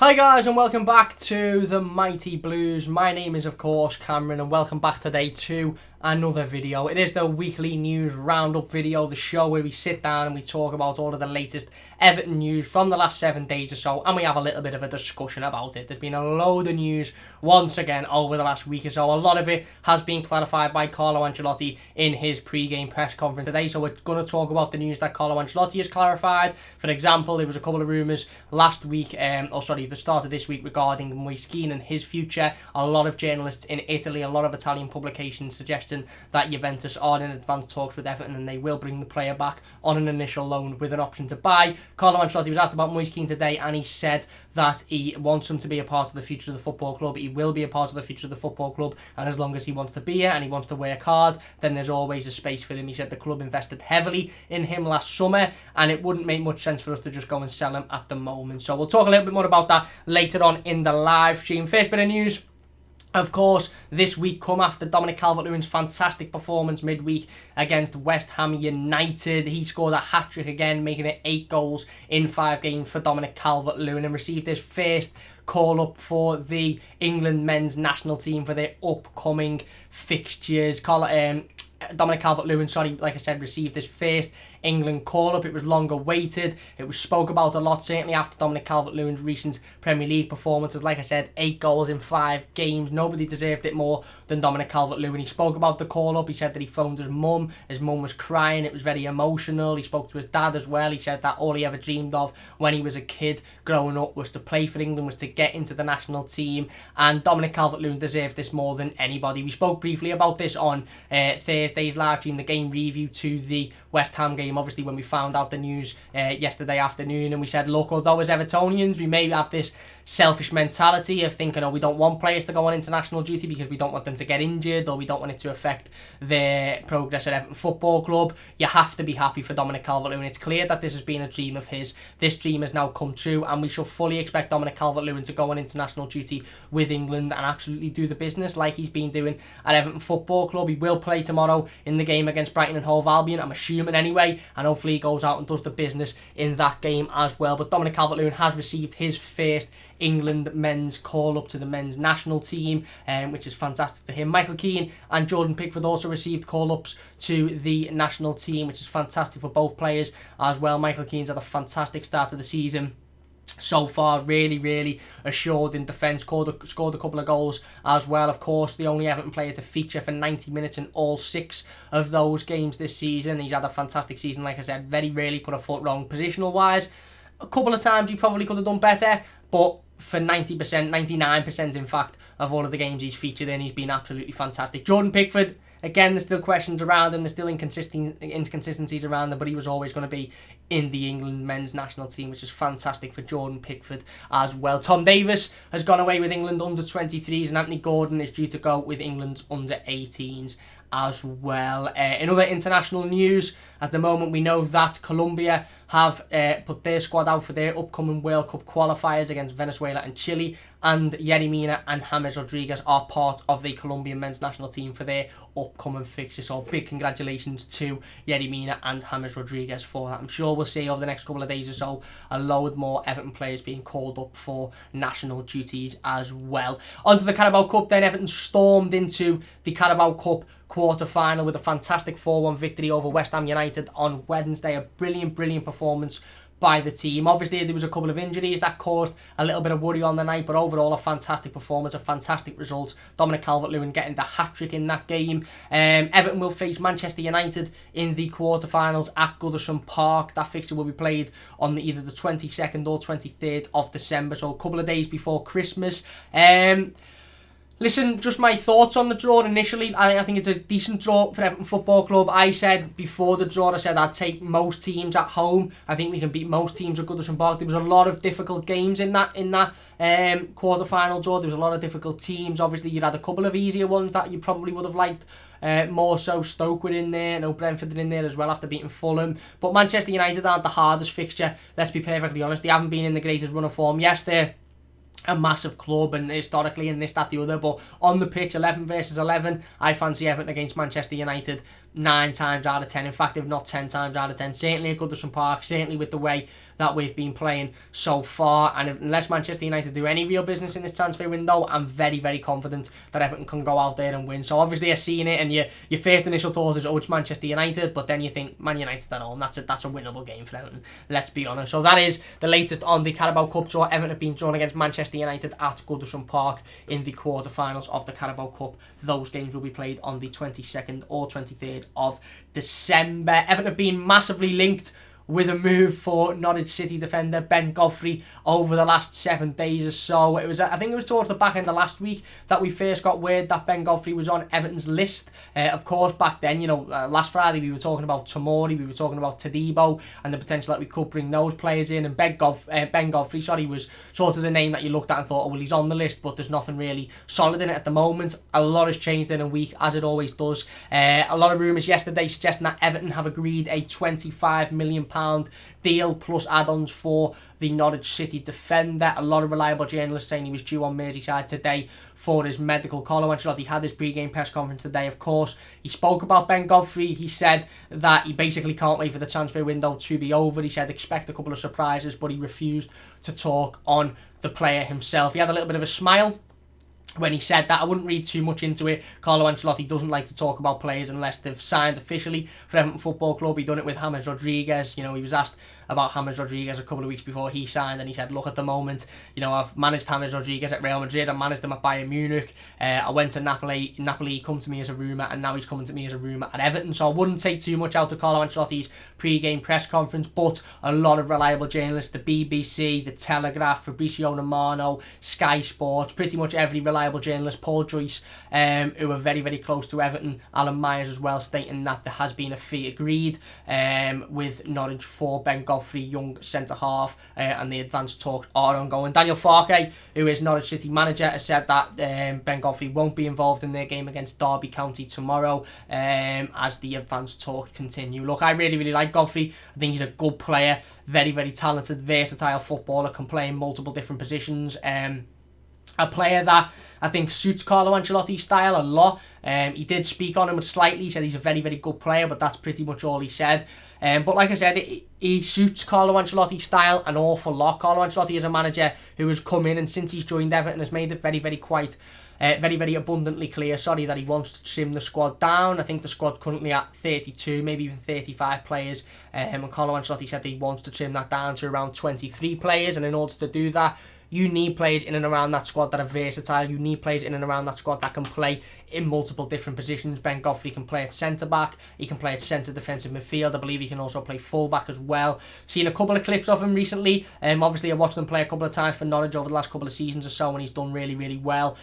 Hi guys and welcome back to the Mighty Blues. My name is of course Cameron and welcome back today to another video. It is the weekly news roundup video, the show where we sit down and we talk about all of the latest Everton news from the last 7 days or so, and we have a little bit of a discussion about it. There's been a load of news once again over the last week or so. A lot of it has been clarified by Carlo Ancelotti in his pre-game press conference today, so we're going to talk about the news that Carlo Ancelotti has clarified. For example, there was a couple of rumours last week, the start of this week regarding Moise Kean and his future. A lot of journalists in Italy, a lot of Italian publications suggesting that Juventus are in advanced talks with Everton and they will bring the player back on an initial loan with an option to buy. Carlo Ancelotti was asked about Moise Kean today and he said that he wants him to be a part of the future of the football club. He will be a part of the future of the football club, and as long as he wants to be here and he wants to work hard, then there's always a space for him. He said the club invested heavily in him last summer and it wouldn't make much sense for us to just go and sell him at the moment. So we'll talk a little bit more about that later on in the live stream. First bit of news, of course, this week come after Dominic Calvert-Lewin's fantastic performance midweek against West Ham United. He scored a hat-trick again, making it 8 goals in 5 games for Dominic Calvert-Lewin, and received his first call-up for the England men's national team for their upcoming fixtures. Dominic Calvert-Lewin, like I said, received his first England call-up. It was long awaited. It was spoke about a lot, certainly after Dominic Calvert-Lewin's recent Premier League performances. Like I said, 8 goals in 5 games. Nobody deserved it more than Dominic Calvert-Lewin. He spoke about the call-up. He said that he phoned his mum. His mum was crying. It was very emotional. He spoke to his dad as well. He said that all he ever dreamed of when he was a kid growing up was to play for England, was to get into the national team. And Dominic Calvert-Lewin deserved this more than anybody. We spoke briefly about this on Thursday's live stream, the game review to the West Ham game, obviously when we found out the news yesterday afternoon, and we said, look, although as Evertonians we may have this selfish mentality of thinking, we don't want players to go on international duty because we don't want them to get injured, or we don't want it to affect their progress at Everton Football Club. You have to be happy for Dominic Calvert-Lewin. It's clear that this has been a dream of his. This dream has now come true, and we shall fully expect Dominic Calvert-Lewin to go on international duty with England and absolutely do the business like he's been doing at Everton Football Club. He will play tomorrow in the game against Brighton and HoveAlbion, I'm assuming anyway, and hopefully he goes out and does the business in that game as well. But Dominic Calvert-Lewin has received his first England men's call-up to the men's national team, which is fantastic to him. Michael Keane and Jordan Pickford also received call-ups to the national team, which is fantastic for both players as well. Michael Keane's had a fantastic start to the season so far, really assured in defence, scored a couple of goals as well. Of course, the only Everton player to feature for 90 minutes in all 6 of those games this season. He's had a fantastic season, like I said, very rarely put a foot wrong positional wise. A couple of times he probably could have done better, but for 90%, 99% in fact, of all of the games he's featured in, he's been absolutely fantastic. Jordan Pickford, again, there's still questions around him, there's still inconsistencies around him, but he was always going to be in the England men's national team, which is fantastic for Jordan Pickford as well. Tom Davies has gone away with England under-23s, and Anthony Gordon is due to go with England's under-18s as well. In other international news, at the moment we know that Colombia have put their squad out for their upcoming World Cup qualifiers against Venezuela and Chile, and Yerry Mina and James Rodriguez are part of the Colombian men's national team for their upcoming fixture. So big congratulations to Yerry Mina and James Rodriguez for that. I'm sure we'll see over the next couple of days or so a load more Everton players being called up for national duties as well. Onto the Carabao Cup then. Everton stormed into the Carabao Cup quarter-final with a fantastic 4-1 victory over West Ham United on Wednesday. A brilliant performance by the team. Obviously, there was a couple of injuries that caused a little bit of worry on the night, but overall a fantastic performance, a fantastic result. Dominic Calvert-Lewin getting the hat-trick in that game. Everton will face Manchester United in the quarterfinals at Goodison Park. That fixture will be played on either the 22nd or 23rd of December, so a couple of days before Christmas. Listen, just my thoughts on the draw initially. I think it's a decent draw for Everton Football Club. I said before the draw, I'd take most teams at home. I think we can beat most teams at Goodison Park. There was a lot of difficult games in that quarter-final draw. There was a lot of difficult teams. Obviously, you had a couple of easier ones that you probably would have liked. More so, Stoke were in there. No, Brentford are in there as well after beating Fulham. But Manchester United aren't the hardest fixture. Let's be perfectly honest. They haven't been in the greatest run of form. Yes, they're a massive club and historically and this, that, the other, but on the pitch, 11 versus 11, I fancy Everton against Manchester United 9 times out of 10, in fact if not 10 times out of 10, certainly at Goodison Park, certainly with the way that we've been playing so far, and unless Manchester United do any real business in this transfer window, I'm very, very confident that Everton can go out there and win. So obviously you're seeing it and your first initial thought is, oh, it's Manchester United, but then you think Man United at home, that's a winnable game for Everton, let's be honest. So that is the latest on the Carabao Cup tour. Everton have been drawn against Manchester United at Goodison Park in the quarterfinals of the Carabao Cup. Those games will be played on the 22nd or 23rd of December. Everton have been massively linked with a move for Norwich City defender Ben Godfrey over the last 7 days or so. I think it was towards the back end of last week that we first got word that Ben Godfrey was on Everton's list. Of course, back then, last Friday we were talking about Tomori, we were talking about Tadibo, and the potential that we could bring those players in. And Ben Godfrey, was sort of the name that you looked at and thought, oh, well, he's on the list, but there's nothing really solid in it at the moment. A lot has changed in a week, as it always does. A lot of rumours yesterday suggesting that Everton have agreed a £25 million deal plus add-ons for the Norwich City defender. A lot of reliable journalists saying he was due on Merseyside today for his medical. Carlo Ancelotti had his pre-game press conference today, of course. He spoke about Ben Godfrey. He said that he basically can't wait for the transfer window to be over. He said expect a couple of surprises, but he refused to talk on the player himself. He had a little bit of a smile when he said that. I wouldn't read too much into it. Carlo Ancelotti doesn't like to talk about players unless they've signed officially for Everton Football Club. He done it with James Rodriguez. He was asked about James Rodriguez a couple of weeks before he signed, and he said, look, at the moment, I've managed James Rodriguez at Real Madrid, I managed him at Bayern Munich, I went to Napoli, he come to me as a rumour, and now he's coming to me as a rumour at Everton. So I wouldn't take too much out of Carlo Ancelotti's pre-game press conference, but a lot of reliable journalists, the BBC, the Telegraph, Fabrizio Romano, Sky Sports, pretty much every reliable journalist, Paul Joyce, who are very, very close to Everton, Alan Myers as well, stating that there has been a fee agreed with Norwich for Ben Godfrey, young centre-half, and the advanced talks are ongoing. Daniel Farke, who is Norwich City manager, has said that Ben Godfrey won't be involved in their game against Derby County tomorrow as the advanced talks continue. Look, I really, really like Godfrey. I think he's a good player, very, very talented, versatile footballer, can play in multiple different positions. A player that I think suits Carlo Ancelotti's style a lot. He did speak on him slightly. He said he's a very, very good player, but that's pretty much all he said. But like I said, he suits Carlo Ancelotti's style an awful lot. Carlo Ancelotti is a manager who has come in and since he's joined Everton has made it very, very abundantly clear, that he wants to trim the squad down. I think the squad's currently at 32, maybe even 35 players. And Carlo Ancelotti said that he wants to trim that down to around 23 players. And in order to do that, you need players in and around that squad that are versatile. You need players in and around that squad that can play in multiple different positions. Ben Godfrey can play at centre-back. He can play at centre defensive midfield. I believe he can also play full-back as well. Seen a couple of clips of him recently. Obviously, I watched him play a couple of times for Norwich over the last couple of seasons or so, and he's done really, really well.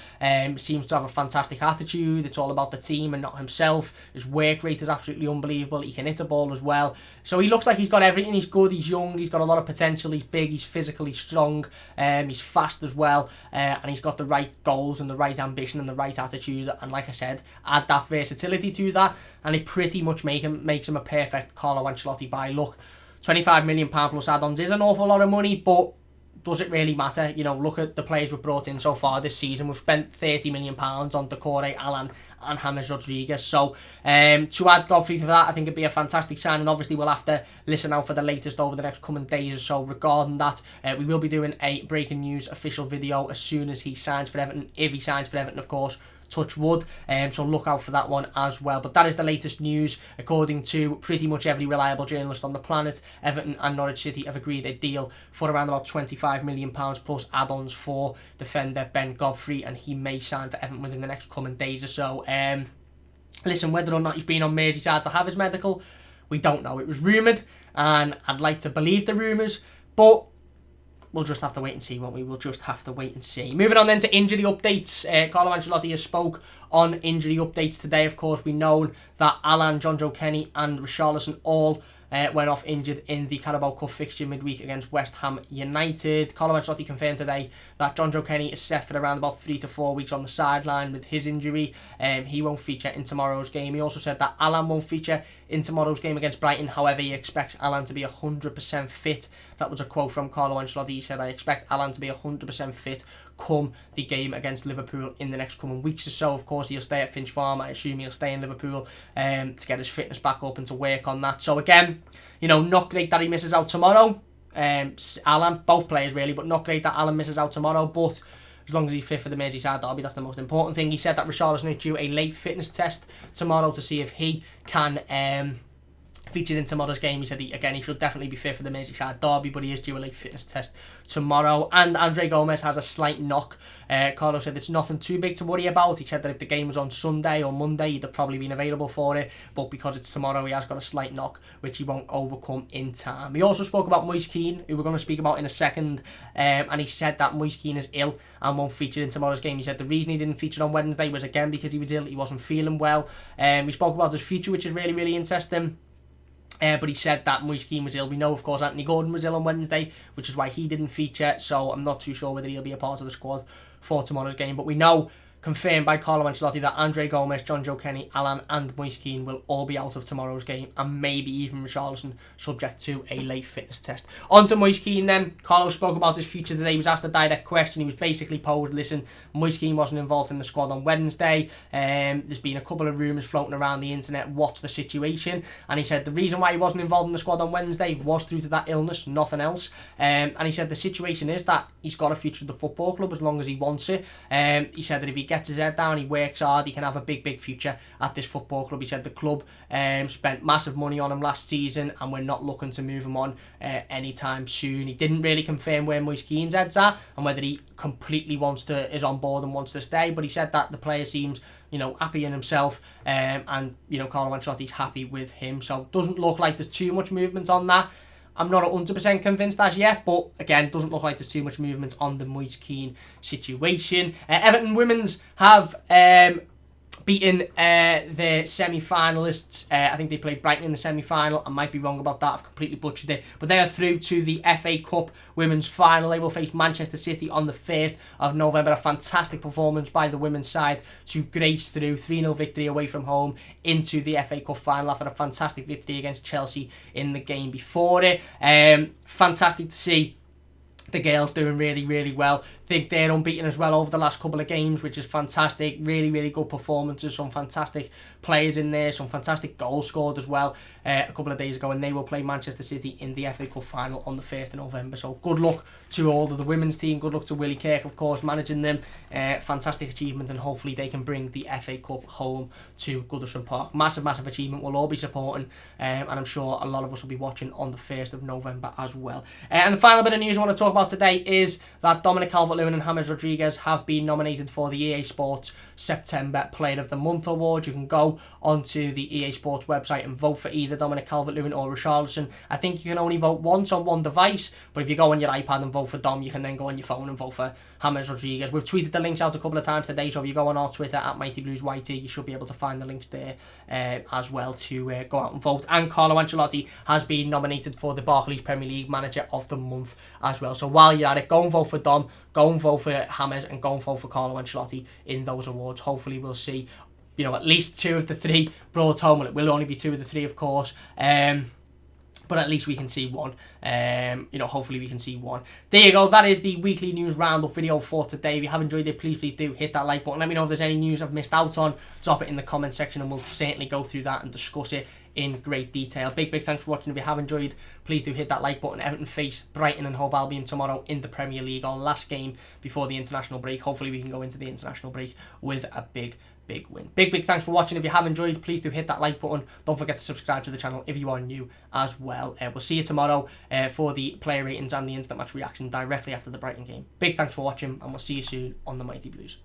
Seems to have a fantastic attitude. It's all about the team and not himself. His work rate is absolutely unbelievable. He can hit a ball as well. So he looks like he's got everything. He's good, he's young, he's got a lot of potential. He's big, he's physically strong. He's fast as well, and he's got the right goals and the right ambition and the right attitude, and like I said, add that versatility to that and it pretty much makes him a perfect Carlo Ancelotti buy. Look, £25 million plus add-ons is an awful lot of money, but does it really matter? Look at the players we've brought in so far this season. We've spent £30 million on Doucouré, Alan and James Rodriguez. So to add Godfrey to that, I think it'd be a fantastic sign, and obviously we'll have to listen out for the latest over the next coming days or so regarding that. We will be doing a breaking news official video as soon as he signs for Everton, if he signs for Everton, of course. Touch wood, so look out for that one as well. But that is the latest news. According to pretty much every reliable journalist on the planet, Everton and Norwich City have agreed a deal for around about £25 million plus add-ons for defender Ben Godfrey, and he may sign for Everton within the next coming days or so. Listen, whether or not he's been on Merseyside to have his medical, we don't know. It was rumoured, and I'd like to believe the rumours, but we'll just have to wait and see, won't we? We'll just have to wait and see. Moving on then to injury updates. Carlo Ancelotti has spoke on injury updates today. Of course, we know that Alan, John Joe Kenny and Richarlison all went off injured in the Carabao Cup fixture midweek against West Ham United. Carlo Ancelotti confirmed today that John Joe Kenny is set for around about 3 to 4 weeks on the sideline with his injury. He won't feature in tomorrow's game. He also said that Alan won't feature in tomorrow's game against Brighton. However, he expects Alan to be 100% fit. That was a quote from Carlo Ancelotti. He said, I expect Alan to be 100% fit come the game against Liverpool in the next coming weeks or so. Of course, he'll stay at Finch Farm. I assume he'll stay in Liverpool to get his fitness back up and to work on that. So again, not great that he misses out tomorrow. Alan, both players really, but not great that Alan misses out tomorrow. But as long as he's fit for the Merseyside derby, that's the most important thing. He said that Richarlison is due a late fitness test tomorrow to see if he can featured in tomorrow's game. He said he should definitely be fit for the Merseyside derby, but he is due a late fitness test tomorrow. And Andre Gomez has a slight knock. Carlo said it's nothing too big to worry about. He said that if the game was on Sunday or Monday, he'd have probably been available for it, but because it's tomorrow, he has got a slight knock, which he won't overcome in time. He also spoke about Moise Kean, who we're going to speak about in a second, and he said that Moise Kean is ill and won't feature in tomorrow's game. He said the reason he didn't feature on Wednesday was, again, because he was ill. He wasn't feeling well. He spoke about his future, which is really, really interesting. But he said that Moise Kean was ill. We know, of course, Anthony Gordon was ill on Wednesday, which is why he didn't feature. So I'm not too sure whether he'll be a part of the squad for tomorrow's game. But we know, confirmed by Carlo Ancelotti, that Andre Gomez, John Joe Kenny, Alan and Moise Kean will all be out of tomorrow's game, and maybe even Richarlison, subject to a late fitness test. On to Moise Kean then. Carlo spoke about his future today. He was asked a direct question. He was basically posed, listen, Moise Kean wasn't involved in the squad on Wednesday. There's been a couple of rumours floating around the internet. What's the situation? And he said the reason why he wasn't involved in the squad on Wednesday was due to that illness, nothing else. And he said the situation is that he's got a future at the football club as long as he wants it. He said that if he gets his head down, he works hard, he can have a big, big future at this football club. He said the club spent massive money on him last season, and we're not looking to move him on anytime soon. He didn't really confirm where Moise Kean's head's at and whether he completely is on board and wants to stay, but he said that the player seems happy in himself, and Carlo Ancelotti's happy with him, so it doesn't look like there's too much movement on that. I'm not 100% convinced as yet, but again, doesn't look like there's too much movement on the Moise Kean situation. Everton women's have beaten the semi-finalists. I think they played Brighton in the semi-final. I might be wrong about that. I've completely butchered it. But they are through to the FA Cup women's final. They will face Manchester City on the 1st of November. A fantastic performance by the women's side to grace through 3-0 victory away from home into the FA Cup final after a fantastic victory against Chelsea in the game before it. Fantastic to see the girls doing really, really well. I think they're unbeaten as well over the last couple of games, which is fantastic. Really, really good performances. Some fantastic players in there. Some fantastic goals scored as well a couple of days ago. And they will play Manchester City in the FA Cup final on the 1st of November. So good luck to all of the women's team. Good luck to Willie Kirk, of course, managing them. Fantastic achievement. And hopefully they can bring the FA Cup home to Goodison Park. Massive, massive achievement. We'll all be supporting. And I'm sure a lot of us will be watching on the 1st of November as well. And the final bit of news I want to talk about today is that Dominic Calvert-Lewin and James Rodriguez have been nominated for the EA Sports September Player of the Month award. You can go onto the EA Sports website and vote for either Dominic Calvert-Lewin or Richarlison. I think you can only vote once on one device, but if you go on your iPad and vote for Dom, you can then go on your phone and vote for James Rodriguez. We've tweeted the links out a couple of times today, so if you go on our Twitter at MightyBluesYT, you should be able to find the links there as well to go out and vote. And Carlo Ancelotti has been nominated for the Barclays Premier League Manager of the Month as well. So while you're at it, go and vote for Dom, go and vote for James, and go and vote for Carlo Ancelotti in those awards. Hopefully we'll see at least 2 of the 3 brought home. Well, it will only be 2 of the 3, of course. But at least we can see one. Hopefully we can see one. There you go. That is the weekly news roundup video for today. If you have enjoyed it, please do hit that like button. Let me know if there's any news I've missed out on. Drop it in the comment section and we'll certainly go through that and discuss it in great detail. Big thanks for watching. If you have enjoyed, please do hit that like button. Everton face Brighton and HoveAlbion tomorrow in the Premier League, our last game before the international break. Hopefully we can go into the international break with a big win. Big thanks for watching. If you have enjoyed, please do hit that like button. Don't forget to subscribe to the channel if you are new as well. We'll see you tomorrow for the player ratings and the instant match reaction directly after the Brighton game. Big thanks for watching, and we'll see you soon on the Mighty Blues.